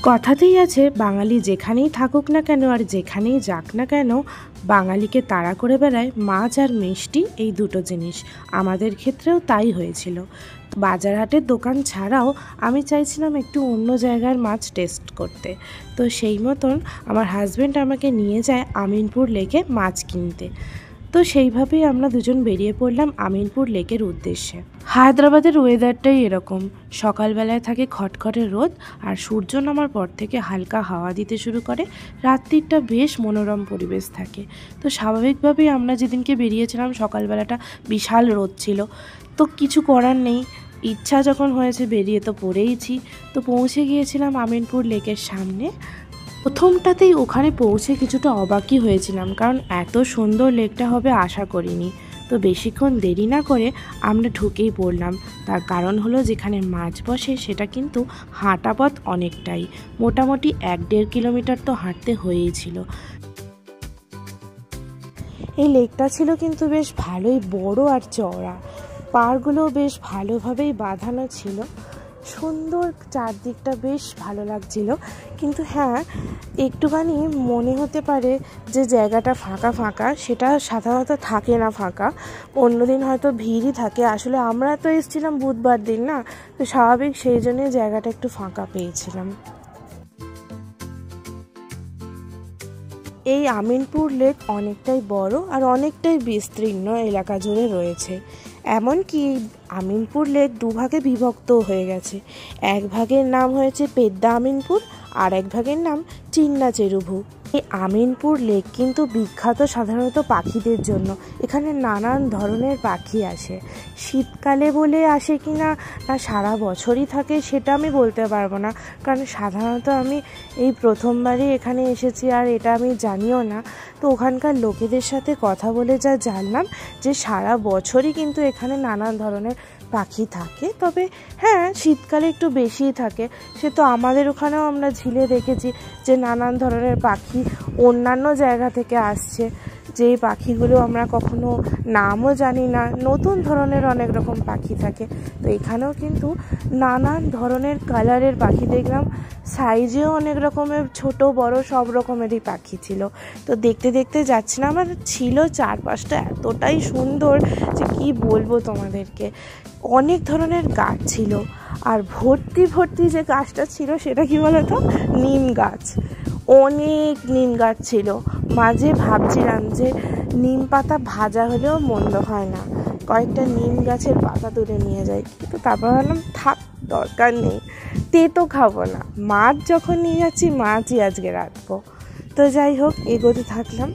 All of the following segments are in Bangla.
কথাতেই আছে বাঙালি যেখানেই থাকুক না কেন আর যেখানেই যাক না কেন বাঙালিকে তাড়া করে বেড়ায় মাছ আর মিষ্টি, এই দুটো জিনিস। আমাদের ক্ষেত্রেও তাই হয়েছিল। বাজার হাটের দোকান ছাড়াও আমি চাইছিলাম একটু অন্য জায়গার মাছ টেস্ট করতে। তো সেই মতন আমার হাজব্যান্ড আমাকে নিয়ে যায় আমিনপুর লেকে মাছ কিনতে। তো সেইভাবেই আমরা দুজন বেরিয়ে পড়লাম আমিনপুর লেকের উদ্দেশ্যে। হায়দ্রাবাদের ওয়েদারটাই এরকম, সকালবেলায় থাকে খটখটে রোদ আর সূর্য নামার পর থেকে হালকা হাওয়া দিতে শুরু করে। রাত্রিটা বেশ মনোরম পরিবেশ থাকে। তো স্বাভাবিকভাবেই আমরা যেদিনকে বেরিয়েছিলাম সকালবেলাটা বিশাল রোদ ছিল। তো কিছু করার নেই, ইচ্ছা যখন হয়েছে বেরিয়ে তো পড়েইছি। তো পৌঁছে গিয়েছিলাম আমিনপুর লেকের সামনে। প্রথমটাতেই ওখানে পৌঁছে কিছুটা অবাকই হয়েছিলাম, কারণ এত সুন্দর লেকটা হবে আশা করিনি। তো বেশিক্ষণ দেরি না করে আমরা ঢুকেই পড়লাম। তার কারণ হলো যেখানে মাছ বসে সেটা কিন্তু হাঁটা পথ অনেকটাই, মোটামুটি 1-1.5 কিলোমিটার তো হাঁটতে হয়েই ছিল। এই লেকটা ছিল কিন্তু বেশ ভালোই বড় আর চওড়া, পাড়গুলোও বেশ ভালোভাবেই বাঁধানো ছিল। সুন্দর, চারদিকটা বেশ ভালো লাগছিল। কিন্তু হ্যাঁ, একটুখানি মনে হতে পারে যে জায়গাটা ফাঁকা ফাঁকা, সেটা সাধারণত থাকে না ফাঁকা, অন্যদিন হয়তো ভিড়ই থাকে। আসলে আমরা তো এসেছিলাম বুধবার দিন না, তো স্বাভাবিক সেই জন্যই জায়গাটা একটু ফাঁকা পেয়েছিলাম। এই আমিনপুর লেক অনেকটাই বড় আর অনেকটাই বিস্তীর্ণ এলাকা জুড়ে রয়েছে। এমনকি আমিনপুর লেক দুভাগে বিভক্ত হয়ে গেছে। এক ভাগের নাম হয়েছে পেদ্দা আমিনপুর আর এক ভাগের নাম চিন্না চেরুভু। এই আমিনপুর লেক কিন্তু বিখ্যাত সাধারণত পাখিদের জন্য। এখানে নানান ধরনের পাখি আসে। শীতকালে বলে আসে কি না সারা বছরই থাকে সেটা আমি বলতে পারবো না, কারণ সাধারণত আমি এই প্রথমবারই এখানে এসেছি আর এটা আমি জানিও না। তো ওখানকার লোকেদের সাথে কথা বলে যা জানলাম যে সারা বছরই কিন্তু এখানে নানান ধরনের পাখি থাকে। তবে হ্যাঁ, শীতকালে একটু বেশিই থাকে। সে তো আমাদের ওখানেও আমরা ঝিলে দেখেছি যে নানান ধরনের পাখি অন্যান্য জায়গা থেকে আসছে, যেই পাখিগুলো আমরা কখনো নামও জানি না। নতুন ধরনের অনেক রকম পাখি থাকে। তো এখানেও কিন্তু নানান ধরনের কালারের পাখি দেখলাম, সাইজেও অনেক রকমের, ছোট বড় সব রকমেরই পাখি ছিল। তো দেখতে দেখতে যাচ্ছিলাম আর ছিল চারপাশটা এতটাই সুন্দর যে কি বলবো তোমাদেরকে। অনেক ধরনের গাছ ছিল আর ভর্তি ভর্তি যে গাছটা ছিল সেটা কি বলতো, নিম গাছ। অনেক নিম গাছ ছিল। মাঝে ভাবছিলাম যে নিম পাতা ভাজা হলেও মন্দ হয় না, কয়েকটা নিম গাছের পাতা তুলে নিয়ে যাই, কিন্তু তারপর ভাবলাম থাক, দরকার নেই, তেতো খাবো না, মাছ যখন নিয়ে যাচ্ছি মাছই আজকে রাখবো। তো যাই হোক, এগোতে থাকলাম।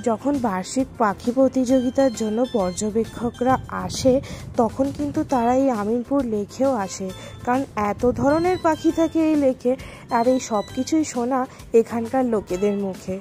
যখন বার্ষিক পাখি প্রতিযোগিতার জন্য পর্যবেক্ষকরা আসে তখন কিন্তু তারা এই আমিনপুর লেকেও আসে, কারণ এত ধরনের পাখি থাকে এই লেকে। আর এই সব কিছুই শোনা এখানকার লোকেদের মুখে।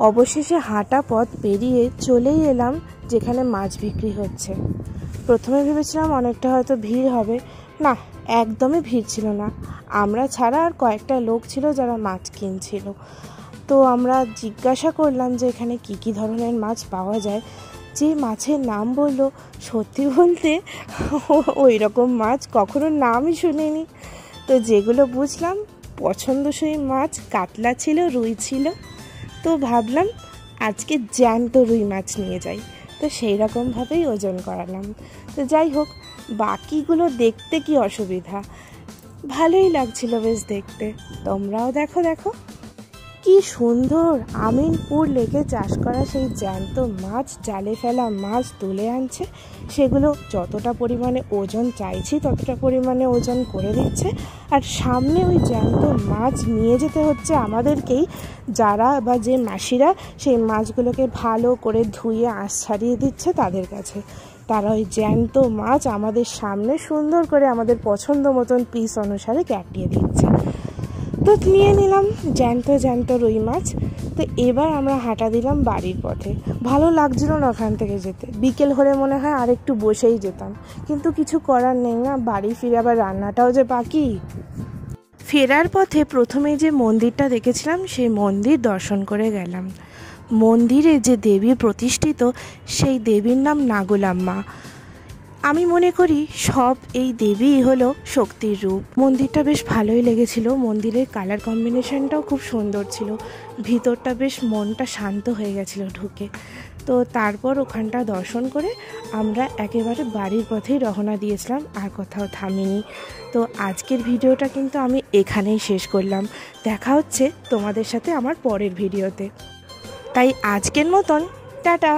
অবশেষে হাঁটা পথ পেরিয়ে চলেই এলাম যেখানে মাছ বিক্রি হচ্ছে। প্রথমে ভেবেছিলাম অনেকটা হয়তো ভিড় হবে, না, একদমই ভিড় ছিল না। আমরা ছাড়া আর কয়েকটা লোক ছিল যারা মাছ কিনছিল। তো আমরা জিজ্ঞাসা করলাম যে এখানে কী কী ধরনের মাছ পাওয়া যায়। যে মাছের নাম বললো, সত্যি বলতে ওই রকম মাছ কখনো নামই শুনিনি। তো যেগুলো বুঝলাম পছন্দসই মাছ, কাতলা ছিল, রুই ছিল। তো ভাবলাম আজকে জ্যান্ত রুই মাছ নিয়ে যাই। তো সেই রকমভাবেই ওজন করালাম। তো যাই হোক, বাকিগুলো দেখতে কি অসুবিধা, ভালোই লাগছিল বেশ দেখতে। তোমরাও দেখো দেখো কি সুন্দর আমিনপুর লেকে চাষ করা সেই জ্যান্ত মাছ, জালে ফেলা মাছ তুলে আনছে। সেগুলো যতটা পরিমাণে ওজন চাইছি ততটা পরিমাণে ওজন করে দিচ্ছে। আর সামনে ওই জ্যান্ত মাছ নিয়ে যেতে হচ্ছে আমাদেরকেই, যারা বা যে মাসিরা সেই মাছগুলোকে ভালো করে ধুয়ে আঁশ ছাড়িয়ে দিচ্ছে তাদের কাছে। তারা ওই জ্যান্ত মাছ আমাদের সামনে সুন্দর করে আমাদের পছন্দ মতন পিস অনুসারে কাটিয়ে দিচ্ছে। তো নিয়ে নিলাম জ্যান্ত রুই মাছ। তো এবার আমরা হাঁটা দিলাম বাড়ির পথে। ভালো লাগছিল না ওখান থেকে যেতে, বিকেল হলে মনে হয় আর একটু বসেই যেতাম, কিন্তু কিছু করার নেই না, বাড়ি ফিরে আবার রান্নাটাও যে বাকি। ফেরার পথে প্রথমেই যে মন্দিরটা দেখেছিলাম সেই মন্দির দর্শন করে গেলাম। মন্দিরে যে দেবী প্রতিষ্ঠিত সেই দেবীর নাম নাগুলাম্মা। আমি মনে করি সব এই দেবীই হলো শক্তির রূপ। মন্দিরটা বেশ ভালোই লেগেছিল, মন্দিরের কালার কম্বিনেশনটাও খুব সুন্দর ছিল, ভিতরটা বেশ মনটা শান্ত হয়ে গেছিলো ঢুকে। তো তারপর ওখানটা দর্শন করে আমরা একেবারে বাড়ির পথেই রওনা দিয়েছিলাম, আর কোথাও থামিনি। তো আজকের ভিডিওটা কিন্তু আমি এখানেই শেষ করলাম। দেখা হচ্ছে তোমাদের সাথে আমার পরের ভিডিওতে। তাই আজকের মতন টাটা।